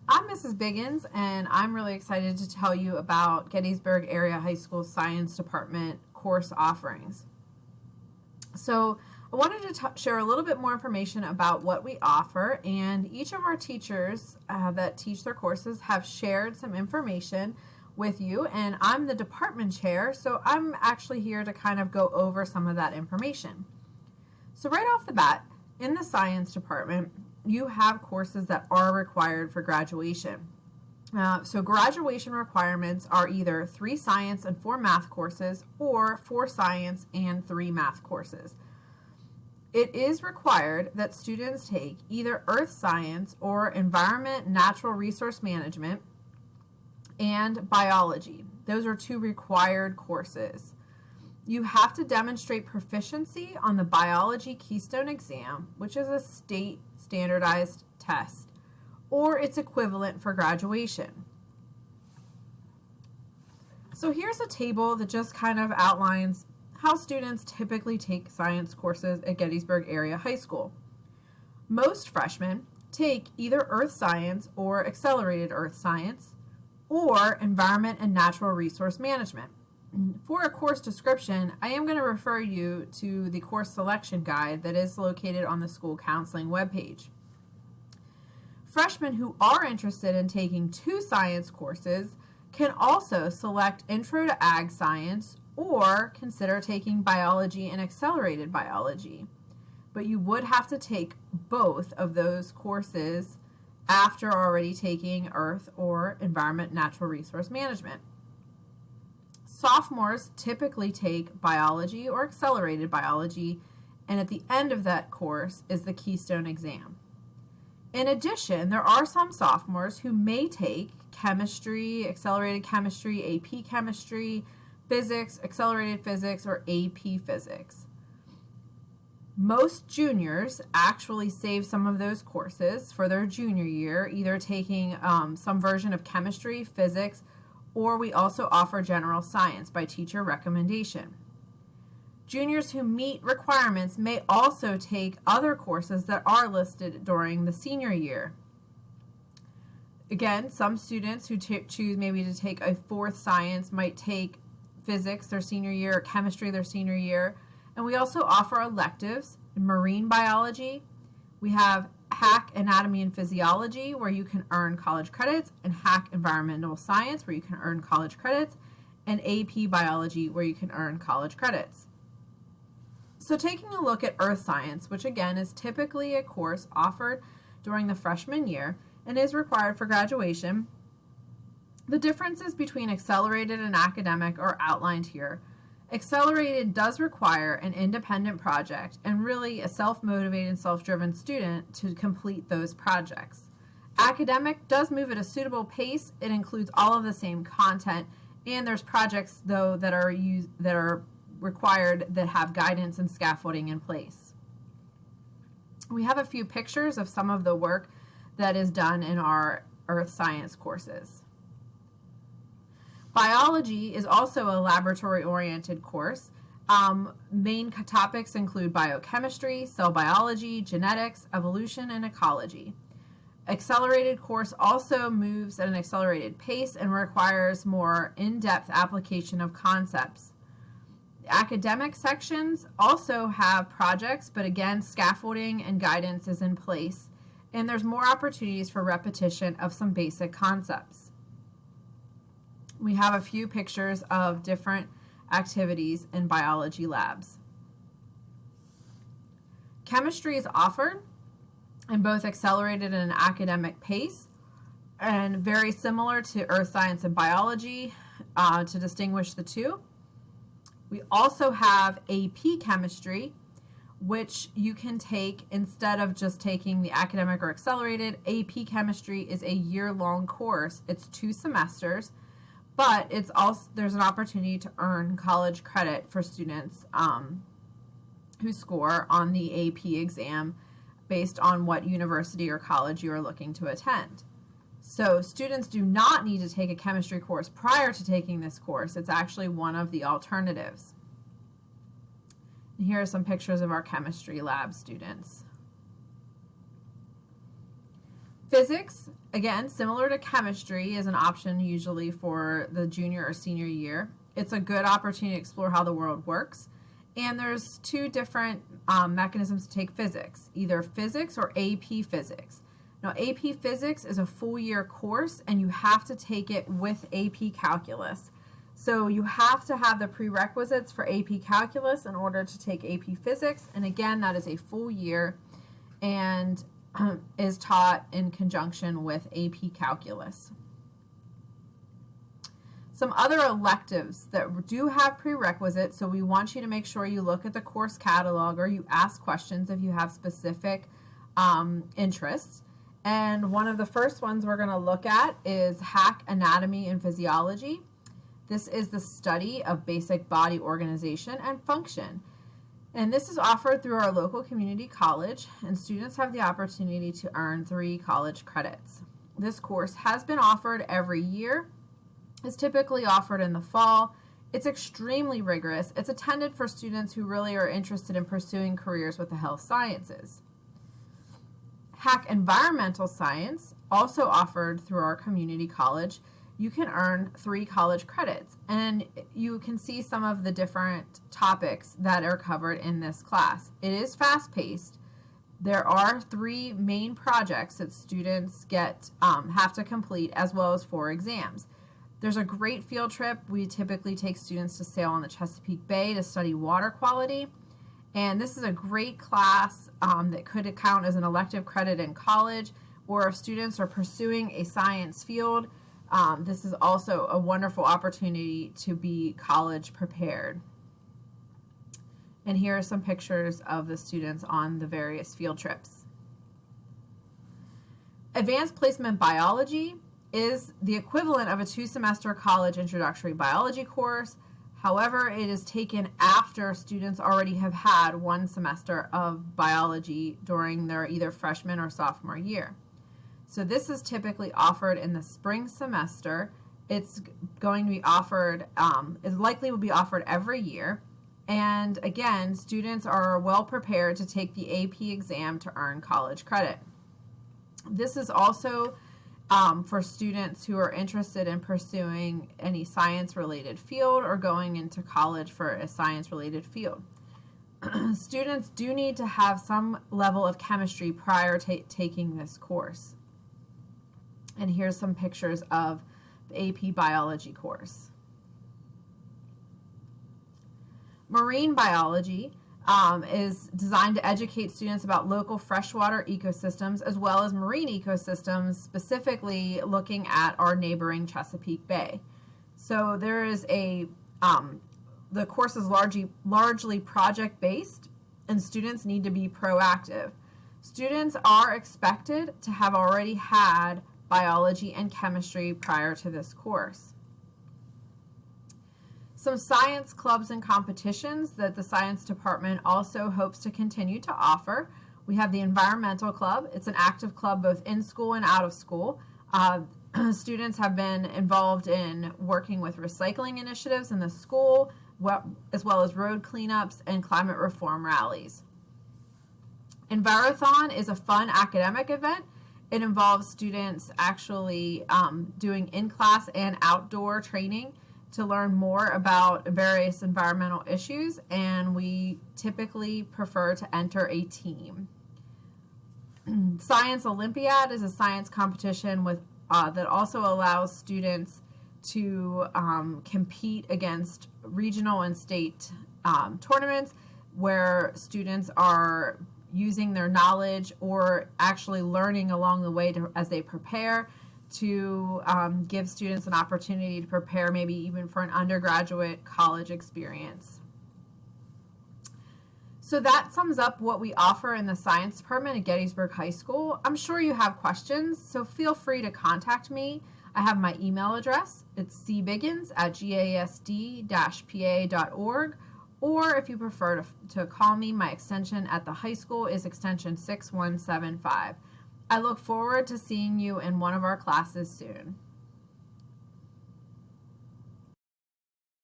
I'm Mrs. Biggins, and I'm really excited to tell you about Gettysburg Area High School Science Department course offerings. So I wanted to share a little bit more information about what we offer, and each of our teachers that teach their courses have shared some information with you, and I'm the department chair, so I'm actually here to kind of go over some of that information. So right off the bat, in the science department, you have courses that are required for graduation. So graduation requirements are either 3 science and 4 math courses or 4 science and 3 math courses. It is required that students take either earth science or environment, natural resource management, and biology. Those are 2 required courses. You have to demonstrate proficiency on the biology keystone exam, which is a state standardized test, or its equivalent for graduation. So here's a table that just kind of outlines how students typically take science courses at Gettysburg Area High School. Most freshmen take either earth science or accelerated earth science or environment and natural resource management. For a course description, I am going to refer you to the course selection guide that is located on the school counseling webpage. Freshmen who are interested in taking 2 science courses can also select Intro to Ag Science or consider taking biology and accelerated biology. But you would have to take both of those courses after already taking earth or environment natural resource management. Sophomores typically take biology or accelerated biology, and at the end of that course is the keystone exam. In addition, there are some sophomores who may take chemistry, accelerated chemistry, AP chemistry, physics, accelerated physics, or AP physics. Most juniors actually save some of those courses for their junior year, either taking some version of chemistry, physics, or we also offer general science by teacher recommendation. Juniors who meet requirements may also take other courses that are listed during the senior year. Again, some students who choose maybe to take a 4th science might take physics their senior year or chemistry their senior year. And we also offer electives in marine biology. We have Hack Anatomy and Physiology, where you can earn college credits, and Hack Environmental Science, where you can earn college credits, and AP Biology, where you can earn college credits. So taking a look at Earth Science, which again is typically a course offered during the freshman year and is required for graduation, the differences between accelerated and academic are outlined here. Accelerated does require an independent project and really a self-motivated, self-driven student to complete those projects. Academic does move at a suitable pace. It includes all of the same content, and there's projects though that are required that have guidance and scaffolding in place. We have a few pictures of some of the work that is done in our earth science courses. Biology is also a laboratory-oriented course. Main topics include biochemistry, cell biology, genetics, evolution, and ecology. Accelerated course also moves at an accelerated pace and requires more in-depth application of concepts. Academic sections also have projects, but again, scaffolding and guidance is in place, and there's more opportunities for repetition of some basic concepts. We have a few pictures of different activities in biology labs. Chemistry is offered in both accelerated and academic pace, and very similar to earth science and biology to distinguish the two. We also have AP chemistry, which you can take instead of just taking the academic or accelerated. AP chemistry is a year-long course. It's 2 semesters. But it's also there's an opportunity to earn college credit for students who score on the AP exam based on what university or college you are looking to attend. So students do not need to take a chemistry course prior to taking this course. It's actually one of the alternatives. And here are some pictures of our chemistry lab students. Physics, again, similar to chemistry, is an option usually for the junior or senior year. It's a good opportunity to explore how the world works. And there's two different mechanisms to take physics, either physics or AP Physics. Now, AP Physics is a full year course, and you have to take it with AP Calculus. So you have to have the prerequisites for AP Calculus in order to take AP Physics. And again, that is a full year and is taught in conjunction with AP Calculus. Some other electives that do have prerequisites, so we want you to make sure you look at the course catalog or you ask questions if you have specific interests. And one of the first ones we're going to look at is Hack Anatomy and Physiology. This is the study of basic body organization and function. And this is offered through our local community college, and students have the opportunity to earn 3 college credits. This course has been offered every year. It's typically offered in the fall. It's extremely rigorous. It's intended for students who really are interested in pursuing careers with the health sciences. Hack Environmental Science, also offered through our community college. You can earn 3 college credits, and you can see some of the different topics that are covered in this class. It is fast-paced. There are 3 main projects that students have to complete, as well as 4 exams. There's a great field trip. We typically take students to sail on the Chesapeake Bay to study water quality, and this is a great class that could count as an elective credit in college, or if students are pursuing a science field, this is also a wonderful opportunity to be college prepared. And here are some pictures of the students on the various field trips. Advanced Placement Biology is the equivalent of a 2-semester college introductory biology course. However, it is taken after students already have had 1 semester of biology during their either freshman or sophomore year. So this is typically offered in the spring semester. It's going to be offered, it likely will be offered every year. And again, students are well prepared to take the AP exam to earn college credit. This is also for students who are interested in pursuing any science-related field or going into college for a science-related field. Students do need to have some level of chemistry prior to taking this course. And here's some pictures of the AP Biology course. Marine Biology is designed to educate students about local freshwater ecosystems as well as marine ecosystems, specifically looking at our neighboring Chesapeake Bay. So there is the course is largely project-based, and students need to be proactive. Students are expected to have already had biology and chemistry prior to this course. Some science clubs and competitions that the science department also hopes to continue to offer. We have the Environmental Club. It's an active club both in school and out of school. Students have been involved in working with recycling initiatives in the school, as well as road cleanups and climate reform rallies. Envirothon is a fun academic event. It involves students actually doing in-class and outdoor training to learn more about various environmental issues, and we typically prefer to enter a team. Science Olympiad is a science competition that also allows students to compete against regional and state tournaments where students are using their knowledge or actually learning along the way as they prepare to give students an opportunity to prepare maybe even for an undergraduate college experience. So that sums up what we offer in the science department at Gettysburg High School. I'm sure you have questions, so feel free to contact me. I have my email address. It's cbiggins@gasd-pa.org, or if you prefer to call me, my extension at the high school is extension 6175. I look forward to seeing you in one of our classes soon.